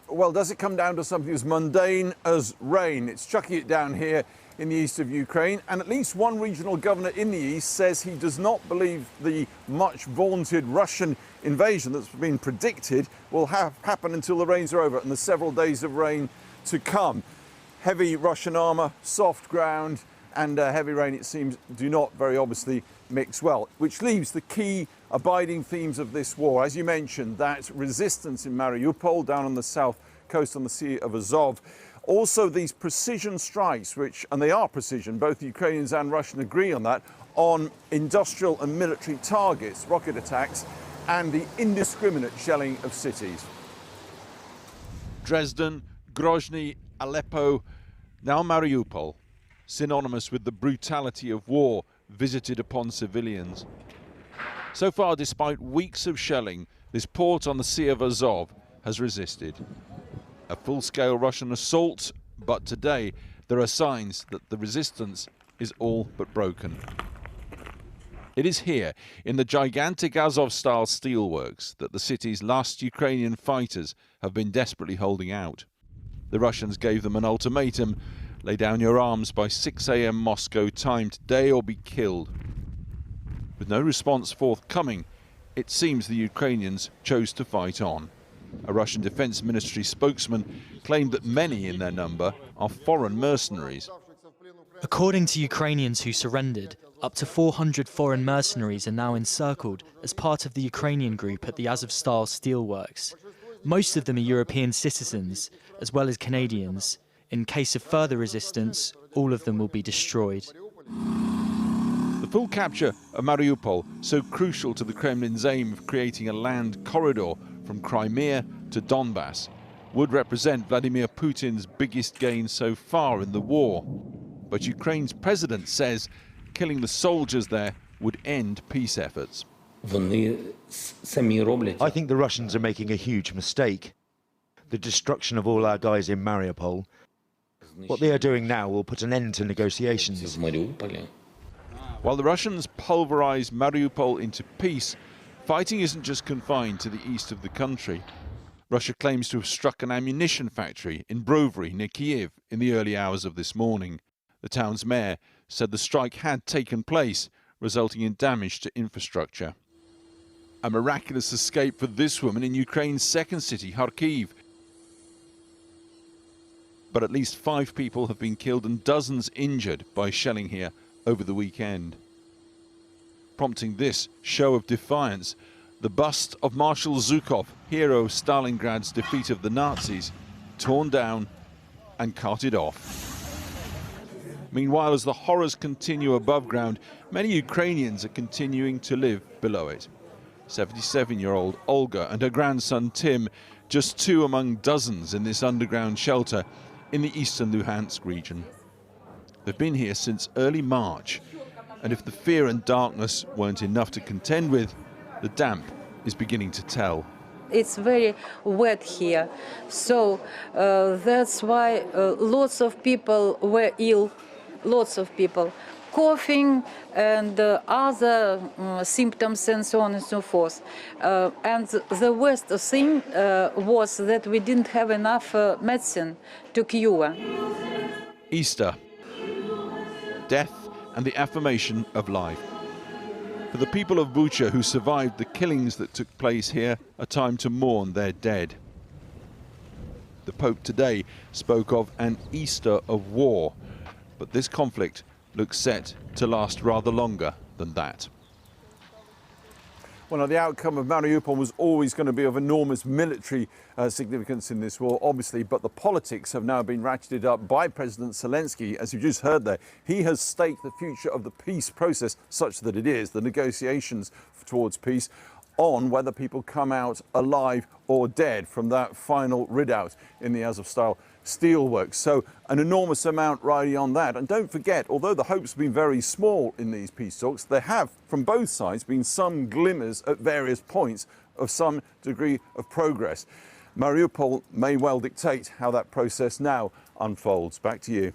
Well, does it come down to something as mundane as rain? It's chucking it down here in the east of Ukraine, and at least one regional governor in the east says he does not believe the much vaunted Russian invasion that's been predicted will happen until the rains are over and the several days of rain to come. Heavy Russian armour, soft ground and heavy rain, it seems, do not very obviously mix well, which leaves the key abiding themes of this war. As you mentioned, that resistance in Mariupol down on the south coast on the Sea of Azov. Also these precision strikes, which, and they are precision, both Ukrainians and Russian agree on that, on industrial and military targets, rocket attacks, and the indiscriminate shelling of cities. Dresden, Grozny, Aleppo, now Mariupol, synonymous with the brutality of war visited upon civilians. So far, despite weeks of shelling, this port on the Sea of Azov has resisted. A full-scale Russian assault, but today there are signs that the resistance is all but broken. It is here, in the gigantic Azov-style steelworks, that the city's last Ukrainian fighters have been desperately holding out. The Russians gave them an ultimatum: lay down your arms by 6 a.m. Moscow time today or be killed. With no response forthcoming, it seems the Ukrainians chose to fight on. A Russian Defense Ministry spokesman claimed that many in their number are foreign mercenaries. According to Ukrainians who surrendered, up to 400 foreign mercenaries are now encircled as part of the Ukrainian group at the Azov-style steelworks. Most of them are European citizens, as well as Canadians. In case of further resistance, all of them will be destroyed. The full capture of Mariupol, so crucial to the Kremlin's aim of creating a land corridor from Crimea to Donbass, would represent Vladimir Putin's biggest gain so far in the war. But Ukraine's president says killing the soldiers there would end peace efforts. I think the Russians are making a huge mistake. The destruction of all our guys in Mariupol. What they are doing now will put an end to negotiations. While the Russians pulverize Mariupol into peace, fighting isn't just confined to the east of the country. Russia claims to have struck an ammunition factory in Brovary near Kyiv in the early hours of this morning. The town's mayor said the strike had taken place, resulting in damage to infrastructure. A miraculous escape for this woman in Ukraine's second city, Kyiv. But at least 5 people have been killed and dozens injured by shelling here over the weekend. Prompting this show of defiance, the bust of Marshal Zhukov, hero of Stalingrad's defeat of the Nazis, torn down and carted off. Meanwhile, as the horrors continue above ground, many Ukrainians are continuing to live below it. 77-year-old Olga and her grandson Tim, just 2 among dozens in this underground shelter in the eastern Luhansk region. They've been here since early March, and if the fear and darkness weren't enough to contend with, the damp is beginning to tell. It's very wet here, so that's why lots of people were ill, lots of people. Coughing and other symptoms and so on and so forth. And the worst thing was that we didn't have enough medicine to cure. Easter. Death and the affirmation of life. For the people of Bucha who survived the killings that took place here, a time to mourn their dead. The Pope today spoke of an Easter of war, but this conflict looks set to last rather longer than that. Well, now, the outcome of Mariupol was always going to be of enormous military significance in this war, obviously, but the politics have now been ratcheted up by President Zelensky, as you just heard there. He has staked the future of the peace process, such that it is, the negotiations towards peace, on whether people come out alive or dead from that final readout in the Azov-style steelworks. So an enormous amount riding on that. And don't forget, although the hopes have been very small in these peace talks, there have, from both sides, been some glimmers at various points of some degree of progress. Mariupol may well dictate how that process now unfolds. Back to you.